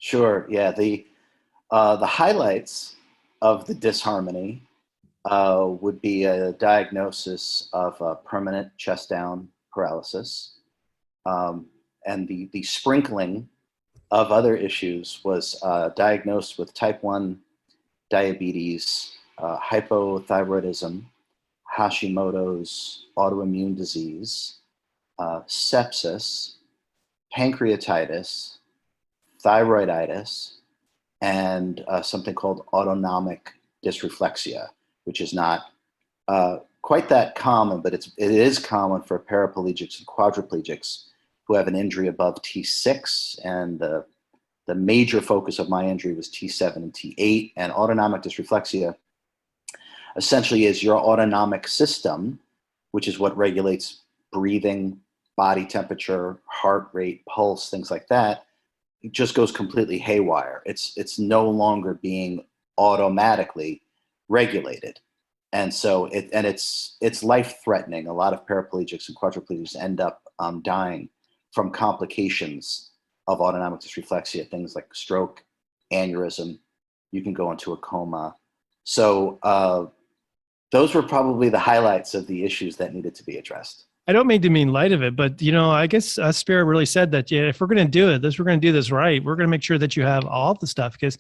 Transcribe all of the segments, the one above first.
Sure. Yeah. The highlights of the disharmony would be a diagnosis of permanent chest down paralysis. And the sprinkling of other issues was diagnosed with type 1 diabetes, hypothyroidism, Hashimoto's autoimmune disease, sepsis, pancreatitis, thyroiditis, and something called autonomic dysreflexia, which is not quite that common, but it is common for paraplegics and quadriplegics who have an injury above T6. And the major focus of my injury was T7 and T8. And autonomic dysreflexia essentially is your autonomic system, which is what regulates breathing, body temperature, heart rate, pulse, things like that. It just goes completely haywire. It's no longer being automatically regulated. And so it's life-threatening. A lot of paraplegics and quadriplegics end up dying from complications of autonomic dysreflexia, things like stroke, aneurysm. You can go into a coma. So those were probably the highlights of the issues that needed to be addressed. I don't mean to mean light of it, but I guess Spirit really said that if we're going to do it, we're going to do this right. We're going to make sure that you have all the stuff, because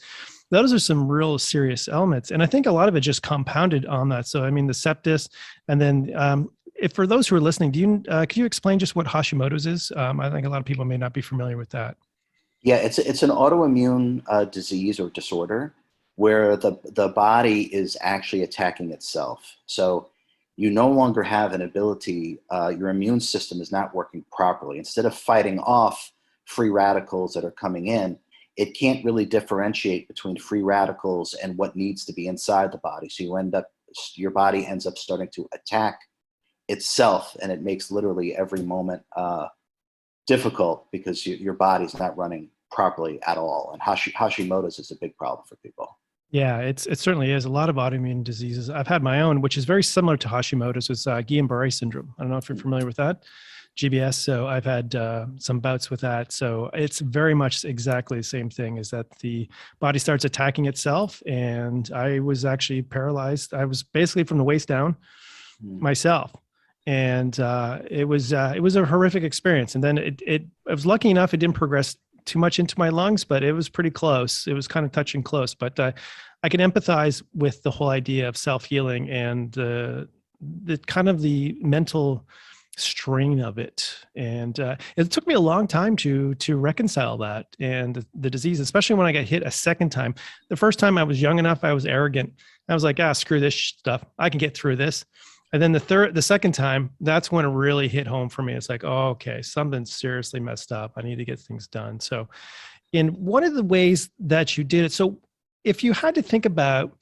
those are some real serious elements. And I think a lot of it just compounded on that. So, I mean, the sepsis, and then if for those who are listening, could you explain just what Hashimoto's is? I think a lot of people may not be familiar with that. Yeah, it's an autoimmune disease or disorder where the body is actually attacking itself. So you no longer have an ability, your immune system is not working properly. Instead of fighting off free radicals that are coming in, it can't really differentiate between free radicals and what needs to be inside the body. So your body ends up starting to attack itself, and it makes literally every moment difficult because your body's not running properly at all. And Hashimoto's is a big problem for people. Yeah, it certainly is. A lot of autoimmune diseases. I've had my own, which is very similar to Hashimoto's. It's Guillain-Barré syndrome. I don't know if you're familiar with that, GBS. So I've had some bouts with that. So it's very much exactly the same thing, is that the body starts attacking itself. And I was actually paralyzed. I was basically from the waist down myself. And it was a horrific experience. And then I was lucky enough, it didn't progress too much into my lungs, but it was pretty close. It was kind of touching close, but I can empathize with the whole idea of self-healing and the kind of the mental strain of it. And it took me a long time to reconcile that and the disease, especially when I got hit a second time. The first time I was young enough, I was arrogant. I was like, screw this stuff. I can get through this. And then the second time, that's when it really hit home for me. It's like, oh, okay, something's seriously messed up. I need to get things done. So in one of the ways that you did it, so if you had to think about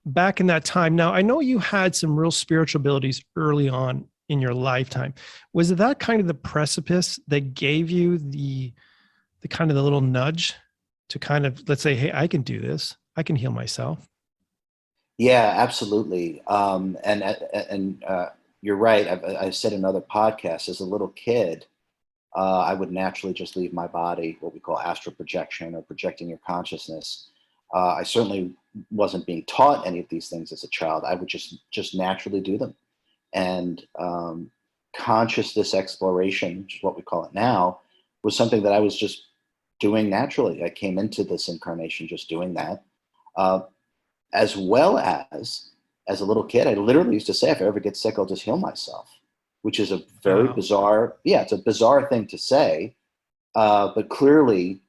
back in that time, now I know you had some real spiritual abilities early on in your lifetime. Was it that kind of the precipice that gave you the kind of the little nudge to kind of, let's say, hey, I can do this. I can heal myself. Yeah, absolutely. And you're right. I've said in other podcasts, as a little kid, I would naturally just leave my body, what we call astral projection or projecting your consciousness. I certainly wasn't being taught any of these things as a child. I would just naturally do them. And consciousness exploration, which is what we call it now, was something that I was just doing naturally. I came into this incarnation just doing that. As well as a little kid, I literally used to say, if I ever get sick, I'll just heal myself, which is a very bizarre, it's a bizarre thing to say. But clearly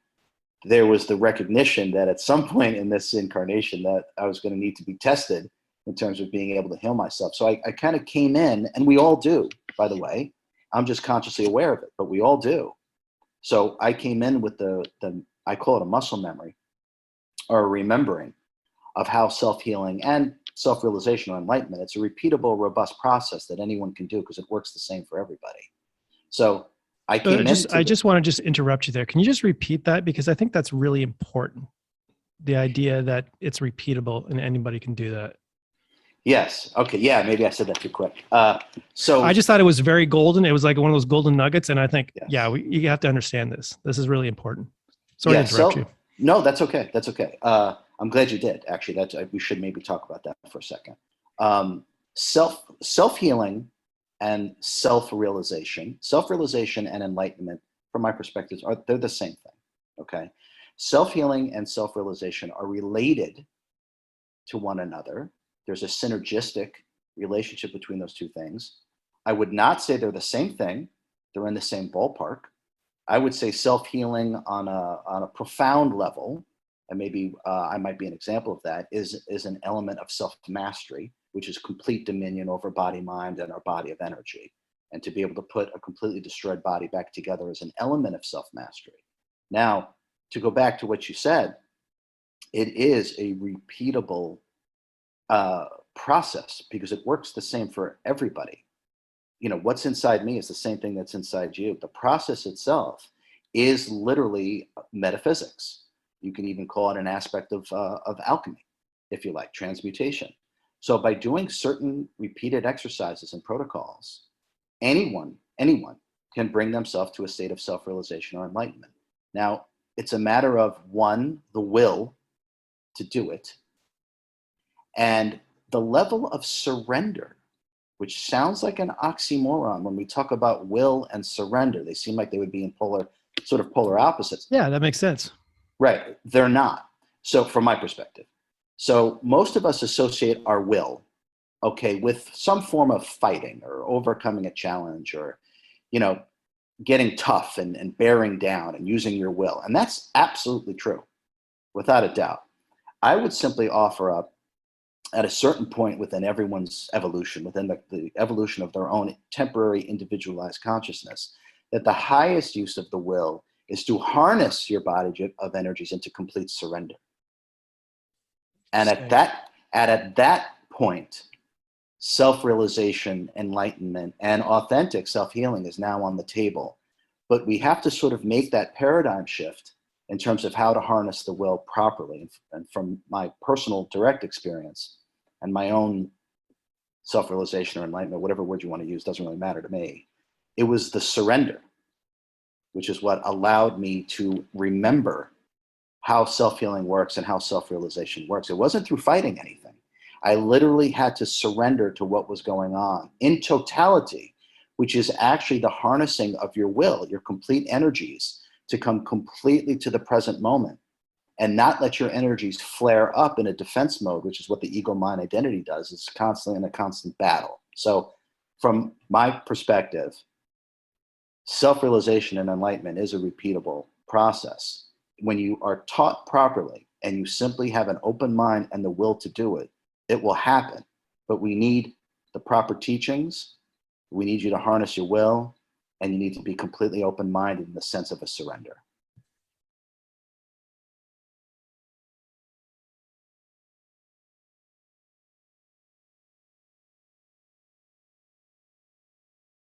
there was the recognition that at some point in this incarnation that I was going to need to be tested in terms of being able to heal myself. So I kind of came in, and we all do, by the way. I'm just consciously aware of it, but we all do. So I came in with I call it a muscle memory or a remembering of how self-healing and self-realization or enlightenment, it's a repeatable, robust process that anyone can do because it works the same for everybody. So I just want to interrupt you there. Can you just repeat that? Because I think that's really important. The idea that it's repeatable and anybody can do that. Yes. Okay. Yeah. Maybe I said that too quick. So I just thought it was very golden. It was like one of those golden nuggets. And I think, you have to understand this. This is really important. Sorry to interrupt you. No, that's okay. That's okay. I'm glad you did. Actually, we should maybe talk about that for a second. Self healing and self realization and enlightenment, from my perspective, they're the same thing. Okay, self healing and self realization are related to one another. There's a synergistic relationship between those two things. I would not say they're the same thing. They're in the same ballpark. I would say self-healing on a profound level, and maybe I might be an example of that, is an element of self-mastery, which is complete dominion over body, mind, and our body of energy. And to be able to put a completely destroyed body back together is an element of self-mastery. Now, to go back to what you said, it is a repeatable process because it works the same for everybody. You know, what's inside me is the same thing that's inside you. The process itself is literally metaphysics. You can even call it an aspect of alchemy, if you like, transmutation. So by doing certain repeated exercises and protocols, anyone can bring themselves to a state of self-realization or enlightenment. Now, it's a matter of, one, the will to do it, and the level of surrender, which sounds like an oxymoron when we talk about will and surrender. They seem like they would be in polar opposites. Yeah, that makes sense. Right. They're not. So from my perspective. So most of us associate our will, okay, with some form of fighting or overcoming a challenge or, you know, getting tough and bearing down and using your will. And that's absolutely true, without a doubt. I would simply offer up, at a certain point within everyone's evolution, within the evolution of their own temporary individualized consciousness, that the highest use of the will is to harness your body of energies into complete surrender. And at that point, self-realization, enlightenment, and authentic self-healing is now on the table. But we have to sort of make that paradigm shift in terms of how to harness the will properly. And from my personal direct experience and my own self-realization or enlightenment, whatever word you want to use, doesn't really matter to me. It was the surrender, which is what allowed me to remember how self-healing works and how self-realization works. It wasn't through fighting anything. I literally had to surrender to what was going on in totality, which is actually the harnessing of your will, your complete energies, to come completely to the present moment and not let your energies flare up in a defense mode, which is what the ego mind identity does. It's constantly in a constant battle. So from my perspective, self-realization and enlightenment is a repeatable process. When you are taught properly and you simply have an open mind and the will to do it, it will happen. But we need the proper teachings. We need you to harness your will, and you need to be completely open-minded in the sense of a surrender.